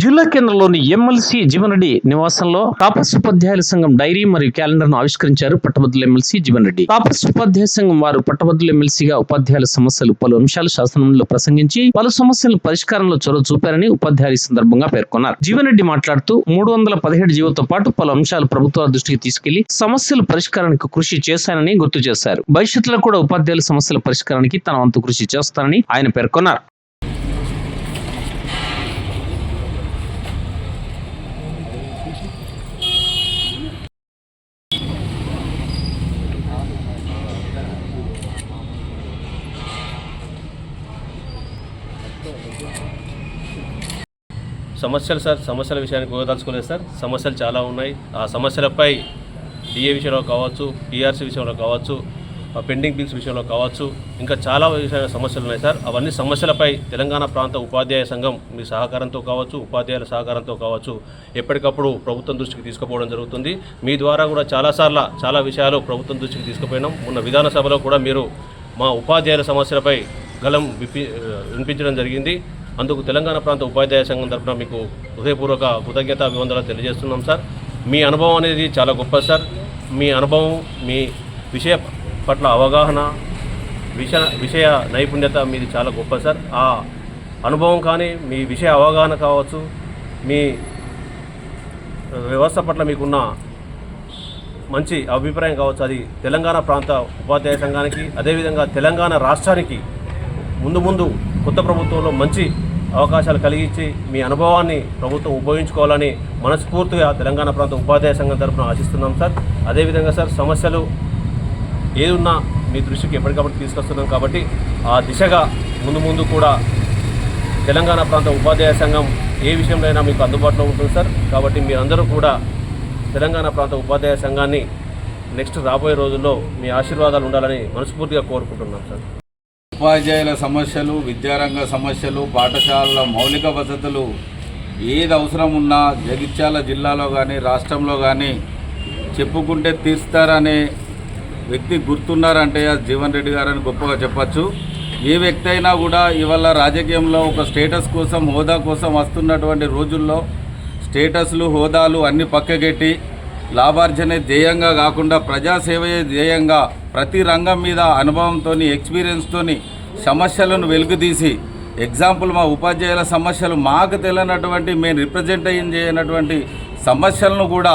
జిల్లా కేంద్రంలోని ఎమ్మెల్సీ జీవన్ రెడ్డి నివాసంలో తాపస్ ఉపాధ్యాయుల సంఘం డైరీ మరియు క్యాలెండర్ ను ఆవిష్కరించారు పట్టభద్రుల ఎమ్మెల్సీ జీవన్ రెడ్డి. తాపస్ ఉపాధ్యాయ సంఘం వారు పట్టభద్రుల ఎమ్మెల్సీగా ఉపాధ్యాయుల సమస్యలు పలు అంశాలు శాసనంలో ప్రసంగించి పలు సమస్యల పరిష్కారంలో చొరవ చూపారని ఉపాధ్యాయుల సందర్భంగా పేర్కొన్నారు. జీవన్ రెడ్డి మాట్లాడుతూ 317 జీవోతో పాటు పలు అంశాలు ప్రభుత్వాల దృష్టికి తీసుకెళ్లి సమస్యల పరిష్కారానికి కృషి చేశానని గుర్తు చేశారు. భవిష్యత్తులో కూడా ఉపాధ్యాయుల సమస్యల పరిష్కారానికి తన వంతు కృషి చేస్తానని ఆయన పేర్కొన్నారు. సమస్యల విషయానికి పోదలుచుకోలేదు సార్. సమస్యలు చాలా ఉన్నాయి. ఆ సమస్యలపై డిఏ విషయంలో కావచ్చు, పిఆర్సీ విషయంలో కావచ్చు, పెండింగ్ బిల్స్ విషయంలో కావచ్చు, ఇంకా చాలా సమస్యలు ఉన్నాయి సార్. అవన్నీ సమస్యలపై తెలంగాణ ప్రాంత ఉపాధ్యాయ సంఘం మీ సహకారంతో కావచ్చు, ఉపాధ్యాయుల సహకారంతో కావచ్చు ఎప్పటికప్పుడు ప్రభుత్వం దృష్టికి తీసుకుపోవడం జరుగుతుంది. మీ ద్వారా కూడా చాలా విషయాలు ప్రభుత్వం దృష్టికి తీసుకుపోయినాం. మొన్న విధానసభలో కూడా మీరు మా ఉపాధ్యాయుల సమస్యలపై గలం వినిపించడం జరిగింది. అందుకు తెలంగాణ ప్రాంత ఉపాధ్యాయ సంఘం తరఫున మీకు హృదయపూర్వక అభివందనలు తెలియజేస్తున్నాం సార్. మీ అనుభవం అనేది చాలా గొప్ప సార్. మీ అనుభవం, మీ విషయ పట్ల అవగాహన, విషయ నైపుణ్యత మీది చాలా గొప్ప సార్. ఆ అనుభవం కానీ, మీ విషయ అవగాహన కావచ్చు, మీ వ్యవస్థ పట్ల మీకున్న మంచి అభిప్రాయం కావచ్చు, అది తెలంగాణ ప్రాంత ఉపాధ్యాయ సంఘానికి, అదేవిధంగా తెలంగాణ రాష్ట్రానికి ముందు కొత్త ప్రభుత్వంలో మంచి అవకాశాలు కలిగించి మీ అనుభవాన్ని ప్రభుత్వం ఉపయోగించుకోవాలని మనస్ఫూర్తిగా తెలంగాణ ప్రాంత ఉపాధ్యాయ సంఘం తరఫున ఆశిస్తున్నాం సార్. అదేవిధంగా సార్, సమస్యలు ఏదున్నా మీ దృష్టికి ఎప్పటికప్పుడు తీసుకొస్తున్నాం కాబట్టి ఆ దిశగా ముందు కూడా తెలంగాణ ప్రాంత ఉపాధ్యాయ సంఘం ఏ విషయంలో అయినా మీకు అందుబాటులో ఉంటుంది సార్. కాబట్టి మీరందరూ కూడా తెలంగాణ ప్రాంత ఉపాధ్యాయ సంఘాన్ని నెక్స్ట్ రాబోయే రోజుల్లో మీ ఆశీర్వాదాలు ఉండాలని మనస్ఫూర్తిగా కోరుకుంటున్నాం సార్. ఉపాధ్యాయుల సమస్యలు, విద్యారంగ సమస్యలు, పాఠశాలల మౌలిక వసతులు ఏది అవసరం ఉన్నా జగిత్యాల జిల్లాలో కానీ రాష్ట్రంలో కానీ చెప్పుకుంటే తీస్తారనే వ్యక్తి గుర్తున్నారంటే జీవన్ రెడ్డి గారని గొప్పగా చెప్పచ్చు. ఏ వ్యక్తి అయినా కూడా ఇవాళ రాజకీయంలో ఒక స్టేటస్ కోసం, హోదా కోసం వస్తున్నటువంటి రోజుల్లో స్టేటస్లు, హోదాలు అన్నీ పక్కకెట్టి లాభార్జనే ధ్యేయంగా కాకుండా ప్రజాసేవయే ధ్యేయంగా ప్రతి రంగం మీద అనుభవంతో, ఎక్స్పీరియన్స్తో సమస్యలను వెలుగుతీసి, ఎగ్జాంపుల్ మా ఉపాధ్యాయుల సమస్యలు మాకు తెలియనటువంటి, మేము రిప్రజెంట్ చేయనటువంటి సమస్యలను కూడా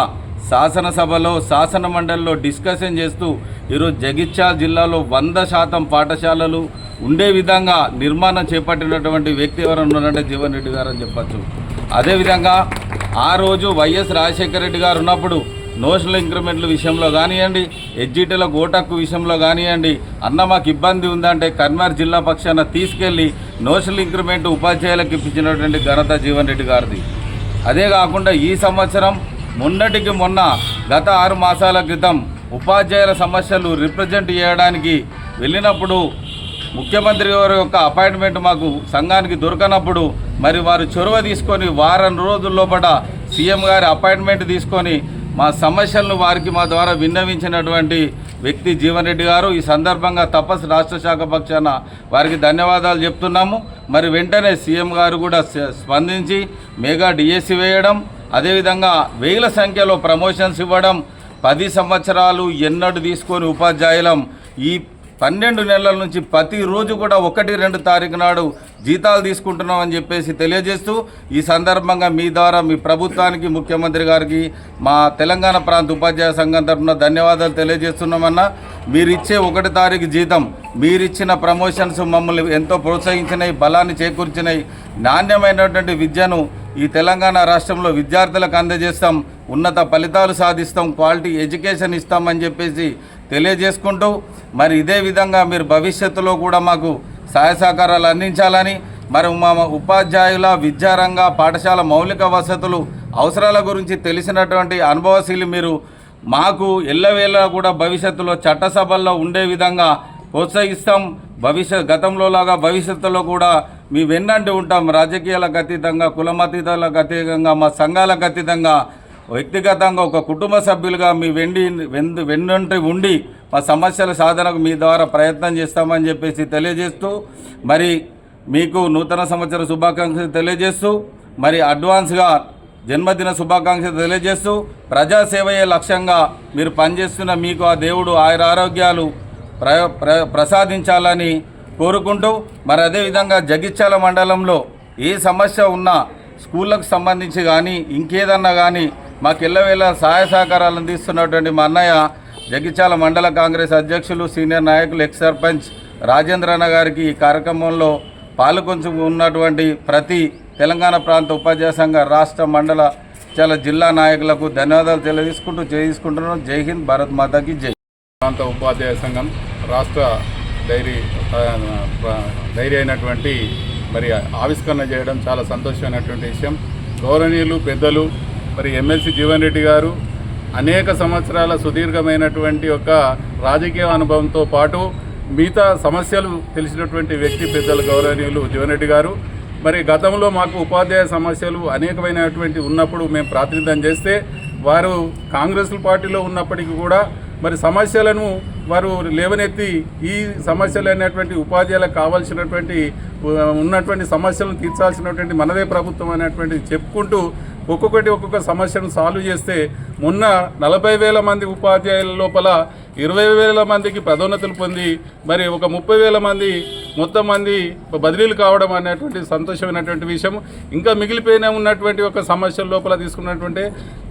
శాసనసభలో, శాసన మండలిలో డిస్కషన్ చేస్తూ ఈరోజు జగిత్యాల జిల్లాలో 100% పాఠశాలలు ఉండే విధంగా నిర్మాణం చేపట్టినటువంటి వ్యక్తి ఎవరు ఉన్నారంటే జీవన్ రెడ్డి గారు అని చెప్పచ్చు. అదేవిధంగా ఆ రోజు వైఎస్ రాజశేఖర రెడ్డి గారు ఉన్నప్పుడు నోషనల్ ఇంక్రిమెంట్ల విషయంలో కానివ్వండి, ఎడ్జిటీల గోటక్కు విషయంలో కానివ్వండి, అన్న మాకు ఇబ్బంది ఉందంటే కరీంనగర్ జిల్లా పక్షాన తీసుకెళ్లి నోషనల్ ఇంక్రిమెంట్ ఉపాధ్యాయులకు ఇప్పించినటువంటి ఘనత జీవన్ రెడ్డి గారిది. అదే కాకుండా ఈ సంవత్సరం మొన్నటికి మొన్న గత 6 మాసాల క్రితం ఉపాధ్యాయుల సమస్యలు రిప్రజెంట్ చేయడానికి వెళ్ళినప్పుడు ముఖ్యమంత్రి గారి యొక్క అపాయింట్మెంట్ మాకు సంఘానికి దొరకనప్పుడు మరి వారు చొరవ తీసుకొని వారం రోజుల లోపల సీఎం గారి అపాయింట్మెంట్ తీసుకొని మా సమస్యలను వారికి మా ద్వారా విన్నవించినటువంటి వ్యక్తి జీవన్ రెడ్డి గారు. ఈ సందర్భంగా తపస్ రాష్ట్ర శాఖ పక్షాన వారికి ధన్యవాదాలు చెప్తున్నాము. మరి వెంటనే సీఎం గారు కూడా స్పందించి మెగా డిఎస్సి వేయడం, అదేవిధంగా వేల సంఖ్యలో ప్రమోషన్స్ ఇవ్వడం, 10 సంవత్సరాలు ఎన్నడూ తీసుకొని ఉపాధ్యాయులం ఈ 12 నెలల నుంచి ప్రతిరోజు కూడా 1-2 తారీఖు నాడు జీతాలు తీసుకుంటున్నామని చెప్పేసి తెలియజేస్తూ ఈ సందర్భంగా మీ ద్వారా మీ ప్రభుత్వానికి, ముఖ్యమంత్రి గారికి మా తెలంగాణ ప్రాంత ఉపాధ్యాయ సంఘం తరఫున ధన్యవాదాలు తెలియజేస్తున్నామన్నా. మీరిచ్చే 1 తారీఖు జీతం, మీరిచ్చిన ప్రమోషన్స్ మమ్మల్ని ఎంతో ప్రోత్సహించినాయి, బలాన్ని చేకూర్చినాయి. నాణ్యమైనటువంటి విద్యను ఈ తెలంగాణ రాష్ట్రంలో విద్యార్థులకు అందజేస్తాం, ఉన్నత ఫలితాలు సాధిస్తాం, క్వాలిటీ ఎడ్యుకేషన్ ఇస్తామని చెప్పేసి తెలియజేసుకుంటూ మరి ఇదే విధంగా మీరు భవిష్యత్తులో కూడా మాకు సహాయ సహకారాలు అందించాలని, మరి మా ఉపాధ్యాయుల విద్యారంగ పాఠశాల మౌలిక వసతులు అవసరాల గురించి తెలిసినటువంటి అనుభవశీలి మీరు మాకు ఎల్లవేళ కూడా భవిష్యత్తులో చట్టసభల్లో ఉండే విధంగా ప్రోత్సహిస్తాం. గతంలో లాగా భవిష్యత్తులో కూడా మీ వెన్నంటి ఉంటాం. రాజకీయాలకు అతీతంగా, కులమతీతాలకు అతీతంగా, మా సంఘాలకు అతీతంగా వ్యక్తిగతంగా ఒక కుటుంబ సభ్యులుగా మీ వెన్నంటి ఉండి మా సమస్యల సాధనకు మీ ద్వారా ప్రయత్నం చేస్తామని చెప్పేసి తెలియజేస్తూ మరి మీకు నూతన సంవత్సర శుభాకాంక్షలు తెలియజేస్తూ మరి అడ్వాన్స్గా జన్మదిన శుభాకాంక్షలు తెలియజేస్తూ ప్రజాసేవయే లక్ష్యంగా మీరు పనిచేస్తున్న మీకు ఆ దేవుడు ఆయురారోగ్యాలు ప్రసాదించాలని కోరుకుంటూ మరి అదేవిధంగా జగిత్యాల మండలంలో ఏ సమస్య ఉన్నా స్కూళ్ళకు సంబంధించి కానీ ఇంకేదన్నా కానీ మాకు ఎల్లవేళ సహాయ సహకారాలు అందిస్తున్నటువంటి మా అన్నయ్య జగిత్యాల మండల కాంగ్రెస్ అధ్యక్షులు సీనియర్ నాయకులు ఎక్స్ సర్పంచ్ రాజేంద్రన్న గారికి ఈ కార్యక్రమంలో పాల్గొన్నటువంటి ప్రతి తెలంగాణ ప్రాంత ఉపాధ్యాయ సంఘ రాష్ట్ర మండల జిల్లా నాయకులకు ధన్యవాదాలు తెలియజేసుకుంటున్నాను. జై హింద్, భారత్ మాతాకి జై. ప్రాంత ఉపాధ్యాయ సంఘం రాష్ట్ర డైరీ అయినటువంటి మరి ఆవిష్కరణ చేయడం చాలా సంతోషమైనటువంటి విషయం. గౌరవనీయులు పెద్దలు మరి ఎమ్మెల్సీ జీవన్ రెడ్డి గారు అనేక సంవత్సరాల సుదీర్ఘమైనటువంటి ఒక రాజకీయ అనుభవంతో పాటు మిగతా సమస్యలు తెలిసినటువంటి వ్యక్తి పెద్దలు గౌరవనీయులు జీవన్ రెడ్డి గారు. మరి గతంలో మాకు ఉపాధ్యాయ సమస్యలు అనేకమైనటువంటి ఉన్నప్పుడు మేము ప్రాతినిధ్యం చేస్తే వారు కాంగ్రెస్ పార్టీలో ఉన్నప్పటికీ కూడా మరి సమస్యలను వారు లేవనెత్తి ఈ సమస్యలు అనేటువంటి ఉపాధ్యాయులకు కావాల్సినటువంటి ఉన్నటువంటి సమస్యలను తీర్చాల్సినటువంటి మనదే ప్రభుత్వం అనేటువంటిది చెప్పుకుంటూ ఒక్కొక్క సమస్యను సాల్వ్ చేస్తే మొన్న 40,000 మంది ఉపాధ్యాయుల లోపల 20,000 మందికి పదోన్నతులు పొంది మరి ఒక 30,000 మంది మొత్తం మంది బదిలీలు కావడం అనేటువంటి సంతోషమైనటువంటి విషయం. ఇంకా మిగిలిపోయిన ఉన్నటువంటి ఒక సమస్యల లోపల తీసుకున్నటువంటి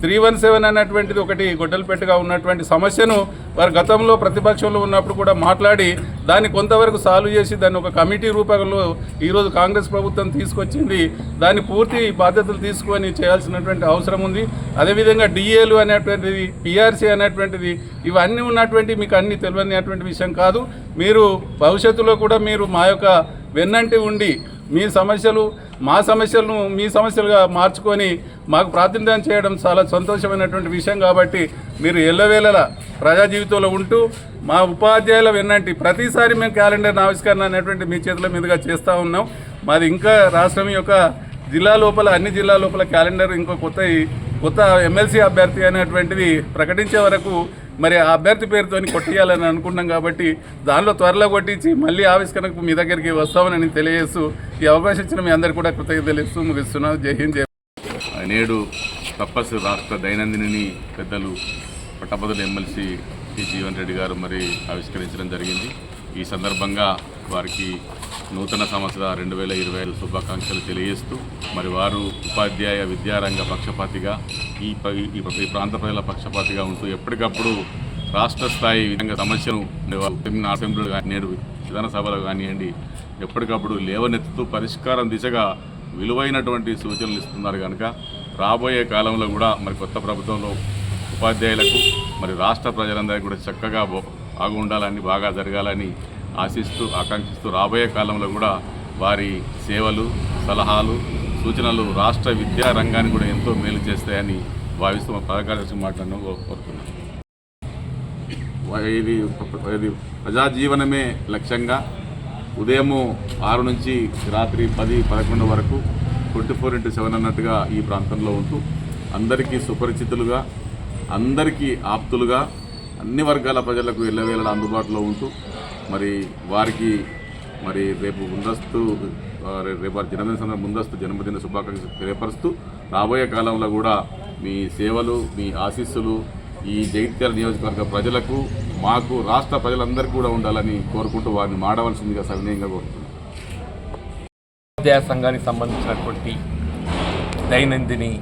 317 అనేటువంటిది ఒకటి గొడ్డలపెట్టుగా ఉన్నటువంటి సమస్యను వారు గతంలో ప్రతిపక్షంలో ఉన్నప్పుడు కూడా మాట్లాడి దాన్ని కొంతవరకు సాల్వ్ చేసి దాన్ని ఒక కమిటీ రూపంలో ఈరోజు కాంగ్రెస్ ప్రభుత్వం తీసుకొచ్చింది. దాన్ని పూర్తి బాధ్యతలు తీసుకొని చేయాల్సినటువంటి అవసరం ఉంది. అదేవిధంగా డిఏలు అనేటువంటిది, పిఆర్సీ అనేటువంటిది, ఇవన్నీ ఉన్నటువంటి మీకు అన్ని తెలియనిటువంటి విషయం కాదు. మీరు భవిష్యత్తులో కూడా మీరు మా యొక్క వెన్నంటి ఉండి మీ సమస్యలు మా సమస్యలను మీ సమస్యలుగా మార్చుకొని మాకు ప్రాతినిధ్యం చేయడం చాలా సంతోషమైనటువంటి విషయం. కాబట్టి మీరు ఎల్లవేళలా ప్రజా జీవితంలో ఉంటూ మా ఉపాధ్యాయుల వెన్నంటి ప్రతిసారి మేము క్యాలెండర్ ఆవిష్కరణ అనేటువంటి మీ చేతుల మీదుగా చేస్తూ ఉన్నాం. మాది ఇంకా రాష్ట్రం యొక్క జిల్లా లోపల అన్ని జిల్లా లోపల క్యాలెండర్ ఇంకో కొత్త ఎమ్మెల్సీ అభ్యర్థి అనేటువంటిది ప్రకటించే వరకు మరి ఆ అభ్యర్థి పేరుతో కొట్టియాలని అనుకున్నాం. కాబట్టి దానిలో త్వరలో కొట్టించి మళ్ళీ ఆవిష్కరణకు మీ దగ్గరికి వస్తామని తెలియజేస్తూ ఈ అవకాశం ఇచ్చిన మీ అందరికీ కూడా కృతజ్ఞతలు తెలుస్తూ ముగిస్తున్నాను. జై హింద్, జై. నేడు తపస్సు రాష్ట్ర దైనందిని పెద్దలు పట్టభద్రుల ఎమ్మెల్సీ జీవన్ రెడ్డి గారు మరి ఆవిష్కరించడం జరిగింది. ఈ సందర్భంగా వారికి నూతన సంవత్సర 2025 శుభాకాంక్షలు తెలియజేస్తూ మరి వారు ఉపాధ్యాయ విద్యారంగ పక్షపాతిగా ఈ ప్రాంత ప్రజల పక్షపాతిగా ఉంటూ ఎప్పటికప్పుడు రాష్ట్ర స్థాయి విధంగా సమస్యను అసెంబ్లీలో నేడు విధానసభలో కానివ్వండి ఎప్పటికప్పుడు లేవనెత్తుతూ పరిష్కారం దిశగా విలువైనటువంటి సూచనలు ఇస్తున్నారు. కనుక రాబోయే కాలంలో కూడా మరి కొత్త ప్రభుత్వంలో ఉపాధ్యాయులకు మరి రాష్ట్ర ప్రజలందరికీ కూడా చక్కగా బాగుండాలని, బాగా జరగాలని ఆశిస్తూ ఆకాంక్షిస్తూ రాబోయే కాలంలో కూడా వారి సేవలు, సలహాలు, సూచనలు రాష్ట్ర విద్యా రంగానికి కూడా ఎంతో మేలు చేస్తాయని భావిస్తూ మా పథకాల మాట్లాడడం కోరుతున్నాను. ఇది ప్రజాజీవనమే లక్ష్యంగా ఉదయము 6 నుంచి రాత్రి 10-11 వరకు 24/7 అన్నట్టుగా ఈ ప్రాంతంలో ఉంటూ అందరికీ సుపరిచితులుగా, అందరికీ ఆప్తులుగా, అన్ని వర్గాల ప్రజలకు ఎల్లవేళలా అందుబాటులో ఉంటూ మరి వారికి మరి రేపు ముందస్తు జన్మదిన శుభాకాంక్షలు తెలియపరుస్తూ రాబోయే కాలంలో కూడా మీ సేవలు, మీ ఆశీస్సులు ఈ జగిత్యాల నియోజకవర్గ ప్రజలకు, మాకు, రాష్ట్ర ప్రజలందరికీ కూడా ఉండాలని కోరుకుంటూ వారిని మాడవలసిందిగా సవినయంగా కోరుతున్నాను. ఉపాధ్యాయ సంఘానికి సంబంధించినటువంటి దైనందిని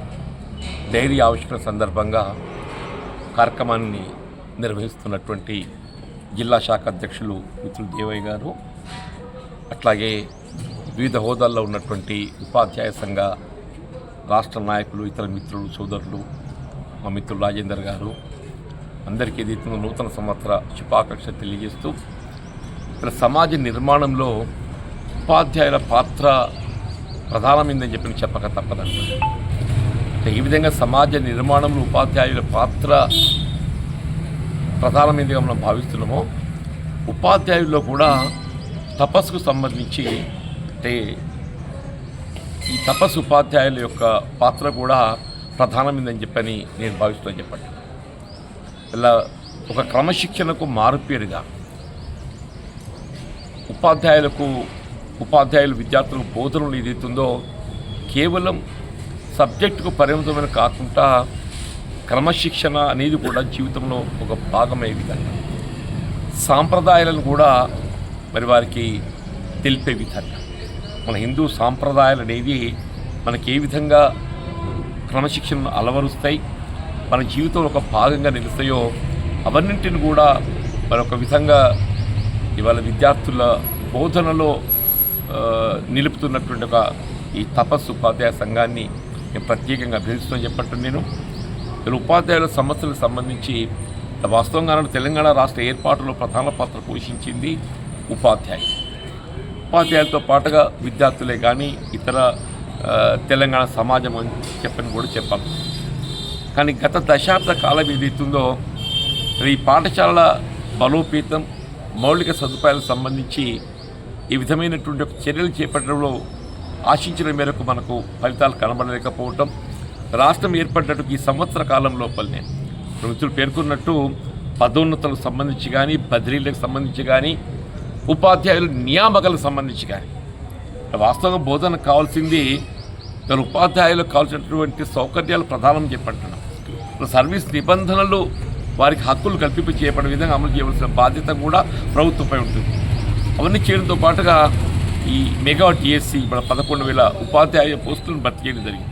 డైరీ ఆవిష్కరణ సందర్భంగా కార్యక్రమాన్ని నిర్వహిస్తున్నటువంటి జిల్లా శాఖ అధ్యక్షులు మిత్రులు దేవయ్య గారు, అట్లాగే వివిధ హోదాల్లో ఉన్నటువంటి ఉపాధ్యాయ సంఘ రాష్ట్ర నాయకులు, ఇతర మిత్రులు, సోదరులు, మా మిత్రులు రాజేందర్ గారు, అందరికీ ఏదైతే నూతన సంవత్సర శుభాకాంక్షలు తెలియజేస్తూ ఇక్కడ సమాజ నిర్మాణంలో ఉపాధ్యాయుల పాత్ర ప్రధానమైందని చెప్పక తప్పదండి. అంటే ఈ విధంగా సమాజ నిర్మాణంలో ఉపాధ్యాయుల పాత్ర ప్రధానమైనదిగా మనం భావిస్తున్నామో, ఉపాధ్యాయుల్లో కూడా తపస్సుకు సంబంధించి అంటే ఈ తపస్సు ఉపాధ్యాయుల యొక్క పాత్ర కూడా ప్రధానమైందని చెప్పని నేను భావిస్తున్నాను. చెప్పండి, ఇలా ఒక క్రమశిక్షణకు మారుపేరుగా ఉపాధ్యాయులు విద్యార్థులకు బోధనలు ఏదైతుందో కేవలం సబ్జెక్టుకు పరిమితమైన కాకుండా క్రమశిక్షణ అనేది కూడా జీవితంలో ఒక భాగమయ్యే విధంగా, సాంప్రదాయాలను కూడా మరి వారికి తెలిపే విధంగా, మన హిందూ సాంప్రదాయాలు అనేవి మనకి ఏ విధంగా క్రమశిక్షణను అలవరుస్తాయి, మన జీవితంలో ఒక భాగంగా నిలుస్తాయో అవన్నింటిని కూడా మరొక విధంగా ఇవాళ విద్యార్థుల బోధనలో నిలుపుతున్నటువంటి ఒక ఈ తపస్సు ఉపాధ్యాయ సంఘాన్ని నేను ప్రత్యేకంగా అభినందిస్తుందని చెప్పట్టు నేను ఉపాధ్యాయుల సమస్యలకు సంబంధించి వాస్తవంగా తెలంగాణ రాష్ట్ర ఏర్పాటులో ప్రధాన పాత్ర పోషించింది ఉపాధ్యాయులతో పాటుగా విద్యార్థులే కానీ ఇతర తెలంగాణ సమాజం అని చెప్పని కూడా చెప్పాలి. కానీ గత దశాబ్ద కాలం ఏదైతుందో ఈ పాఠశాలల బలోపేతం మౌలిక సదుపాయాలకు సంబంధించి ఈ విధమైనటువంటి ఒక చర్యలు చేపట్టడంలో ఆశించిన మేరకు మనకు ఫలితాలు కనబడలేకపోవటం, రాష్ట్రం ఏర్పడినట్టు ఈ సంవత్సర కాలం లోపలనే మిత్రులు పేర్కొన్నట్టు పదోన్నతులకు సంబంధించి కానీ, బదిలీలకు సంబంధించి కానీ, ఉపాధ్యాయుల నియామకాలకు సంబంధించి కానీ వాస్తవంగా బోధనకు కావాల్సింది ఉపాధ్యాయులకు కావాల్సినటువంటి సౌకర్యాలు ప్రధానం చేపడుతున్నాం. సర్వీస్ నిబంధనలు వారికి హక్కులు కల్పింప చేయబడే విధంగా అమలు చేయవలసిన బాధ్యత కూడా ప్రభుత్వంపై ఉంటుంది. అవన్నీ చేయడంతో పాటుగా ఈ మెగా డిఎస్సి మన 11,000 ఉపాధ్యాయ పోస్టులను భర్తీ చేయడం జరిగింది.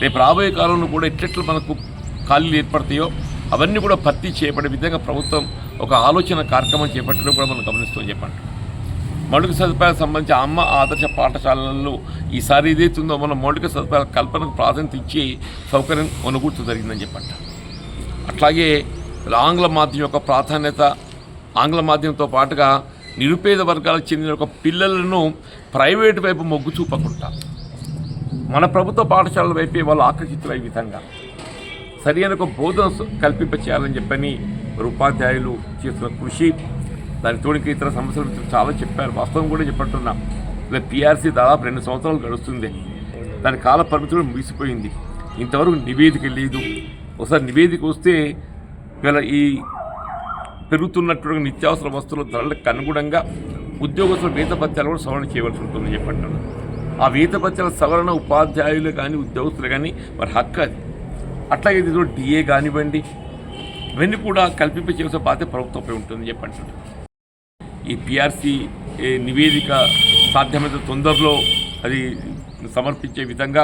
రేపు రాబోయే కాలంలో కూడా ఎట్లెట్లు మనకు ఖాళీలు ఏర్పడతాయో అవన్నీ కూడా భర్తీ చేయబడే విధంగా ప్రభుత్వం ఒక ఆలోచన కార్యక్రమం చేపట్టడం కూడా మనం గమనిస్తూ చెప్పండి. మౌలిక సదుపాయాలకు సంబంధించి అమ్మ ఆదర్శ పాఠశాలల్లో ఈసారి ఏదైతుందో మనం మౌలిక సదుపాయాల కల్పనకు ప్రాధాన్యత ఇచ్చి సౌకర్యం కొనుగోలు జరిగిందని చెప్పండి. అట్లాగే ఆంగ్ల మాధ్యమం యొక్క ప్రాధాన్యత, ఆంగ్ల మాధ్యమంతో పాటుగా నిరుపేద వర్గాలకు చెందిన ఒక పిల్లలను ప్రైవేటు వైపు మొగ్గు చూపకుండా మన ప్రభుత్వ పాఠశాలల వైపే వాళ్ళు ఆకర్షితులయ్యే విధంగా సరైన ఒక బోధన కల్పింప చేయాలని చెప్పని ఉపాధ్యాయులు చేస్తున్న కృషి, దాని తోడికి ఇతర సమస్యలు చాలా చెప్పారు. వాస్తవం కూడా చెప్పట్టున్నాం. ఇలా పిఆర్సీ దాదాపు 2 సంవత్సరాలు గడుస్తుంది. దాని కాల పరిమితులు ముగిసిపోయింది. ఇంతవరకు నివేదిక లేదు. ఒకసారి నివేదిక వస్తే ఇలా ఈ పెరుగుతున్నటువంటి నిత్యావసర వస్తువుల ధరలకు అనుగుణంగా ఉద్యోగస్తుల వేతభత్యాలు కూడా సవరణ చేయవలసి ఉంటుందని చెప్పంటున్నాను. ఆ వేతభత్యాల సవరణ ఉపాధ్యాయులు కానీ ఉద్యోగస్తులు కానీ మరి హక్కు అది. అట్లాగే ఇది డిఏ కానివ్వండి, ఇవన్నీ కూడా కల్పింప చేసే బాధ్యత ప్రభుత్వంపై ఉంటుందని చెప్పంటున్నాను. ఈ పిఆర్సీ నివేదిక సాధ్యమైనంత తొందరలో అది సమర్పించే విధంగా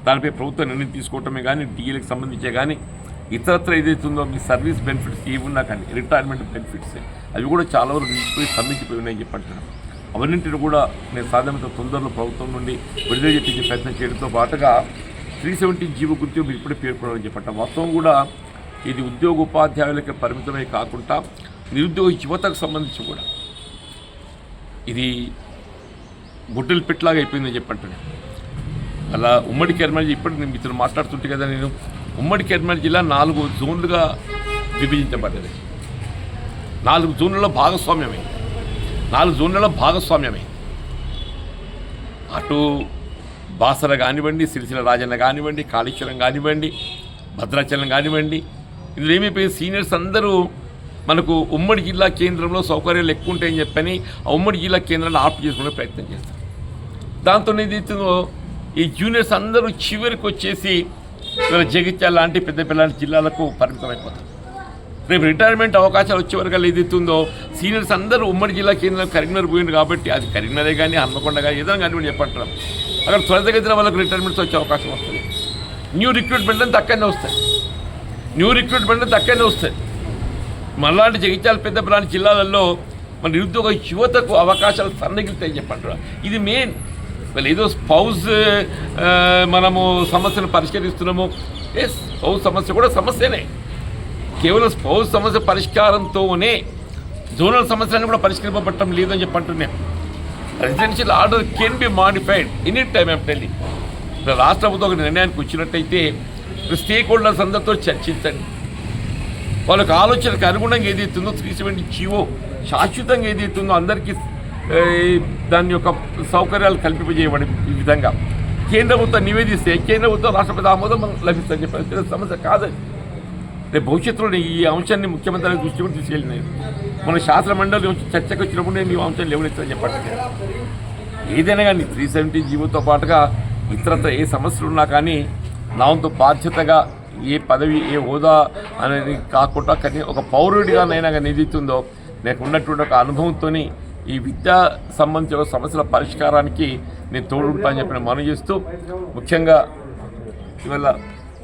దానిపై ప్రభుత్వం నిర్ణయం తీసుకోవటమే కానీ, డిఏలకు సంబంధించే కానీ ఇతరత్ర ఏదైతుందో మీ సర్వీస్ బెనిఫిట్స్ ఏవి ఉన్నా కానీ రిటైర్మెంట్ బెనిఫిట్స్ అవి కూడా చాలా వరకు నిలిచిపోయి స్తంభించిపోయి ఉన్నాయని చెప్పంటున్నాను. అవన్నింటిని కూడా నేను సాధ్యమైనంత తొందరలో ప్రభుత్వం నుండి విడుదల చేయించే ప్రయత్నం చేయడంతో పాటుగా 370 జీవో గురించి మీరు ఇప్పుడే పేర్కొనాలని చెప్పంటాం. వాస్తవం కూడా ఇది ఉద్యోగ ఉపాధ్యాయులకి పరిమితమే కాకుండా నిరుద్యోగ యువతకు సంబంధించి కూడా ఇది గుడ్డలు పెట్టలాగా అయిపోయిందని చెప్పంటున్నాను. అలా ఉమ్మడి కరీంనగర్ ఇప్పుడు నేను మీతో మాట్లాడుతుంటే కదా, నేను ఉమ్మడి కరీంనగర్ జిల్లా 4 జోన్లుగా విభజించబడ్డది. 4 జోన్లలో భాగస్వామ్యమే. 4 జోన్లలో భాగస్వామ్యమే. అటు బాసర కానివ్వండి, సిరిసిల్ల రాజన్న కానివ్వండి, కాళేశ్వరం కానివ్వండి, భద్రాచలం కానివ్వండి, ఇందులో ఏమైపోయింది, సీనియర్స్ అందరూ మనకు ఉమ్మడి జిల్లా కేంద్రంలో సౌకర్యాలు ఎక్కువ ఉంటాయని చెప్పని ఆ ఉమ్మడి జిల్లా కేంద్రాన్ని ఆప్ట్ చేసుకునే ప్రయత్నం చేస్తారు. దాంతో ఏదైతుందో ఈ జూనియర్స్ అందరూ చివరికి వచ్చేసి జగిత్యాల లాంటి పెద్ద పిల్లల జిల్లాలకు పరిమితమైపోతారు. రేపు రిటైర్మెంట్ అవకాశాలు వచ్చే వరకు ఏదైతుందో సీనియర్స్ అందరూ ఉమ్మడి జిల్లా కేంద్రం కరీంనగర్ పోయింది కాబట్టి, అది కరీంనగరే కానీ హన్మకొండ కానీ ఏదైనా కానివ్వండి చెప్పంటారు, అక్కడ త్వరితగతిన వాళ్ళకు రిటైర్మెంట్స్ వచ్చే అవకాశం వస్తుంది. న్యూ రిక్రూట్మెంట్ అంతా అక్కడనే వస్తాయి. మళ్ళాంటి జగిత్యాల పెద్ద పిల్లల జిల్లాలలో మన నిరుద్యోగ యువతకు అవకాశాలు సన్నగిలుతాయి చెప్పంటారు. ఇది మెయిన్. వాళ్ళు ఏదో స్పౌజ్ మనము సమస్యను పరిష్కరిస్తున్నాము. స్పౌజ్ సమస్య కూడా సమస్యనే. కేవలం స్పౌజ్ సమస్య పరిష్కారంతోనే జోనల్ సమస్యలను కూడా పరిష్కరింపబట్టడం లేదని చెప్పంటున్నాం. Residential order can be modified any time of telling. ఇప్పుడు రాష్ట్ర ప్రభుత్వం ఒక నిర్ణయానికి వచ్చినట్టయితే స్టేక్ హోల్డర్స్ అందరితో చర్చించండి. వాళ్ళకి ఆలోచనకు అనుగుణంగా ఏదైతుందో 370 జీవో శాశ్వతంగా ఏదైతుందో అందరికీ దాని యొక్క సౌకర్యాలు కల్పింపజేయబడి ఈ విధంగా కేంద్ర ప్రభుత్వం నివేదిస్తే కేంద్ర ప్రభుత్వం రాష్ట్రపతి ఆమోదం లభిస్తుందని చెప్పి సమస్య కాదని. రేపు భవిష్యత్తులో ఈ అంశాన్ని ముఖ్యమంత్రి దృష్టి కూడా తీసుకెళ్ళినాయి. మన శాసన మండలి చర్చకు వచ్చినప్పుడు నేను ఈ అంశాన్ని లేవనెత్తని చెప్పండి. ఏదైనా కానీ 370 జీవోతో పాటుగా ఇతరత్ర ఏ సమస్యలు ఉన్నా కానీ నా వంతు బాధ్యతగా ఏ పదవి ఏ హోదా అనేది కాకుండా కానీ ఒక పౌరుడిగా నైనా నిధిస్తుందో నాకు ఉన్నటువంటి ఒక అనుభవంతో ఈ విద్యా సంబంధించిన సమస్యల పరిష్కారానికి నేను తోడుంటానని చెప్పి మనం చేస్తూ ముఖ్యంగా ఇవాళ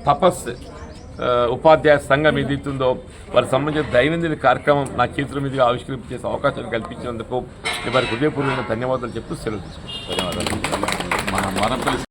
తపస్ ఉపాధ్యాయ సంఘం ఏదైతుందో వారికి సంబంధించిన దైనందిన కార్యక్రమం నా చేతుల మీదుగా ఆవిష్కరించేసే అవకాశాలు కల్పించినందుకు వారికి హృదయపూర్వకంగా ధన్యవాదాలు చెప్తూ సెలవు తీసుకుంటాను. ధన్యవాదాలు. మన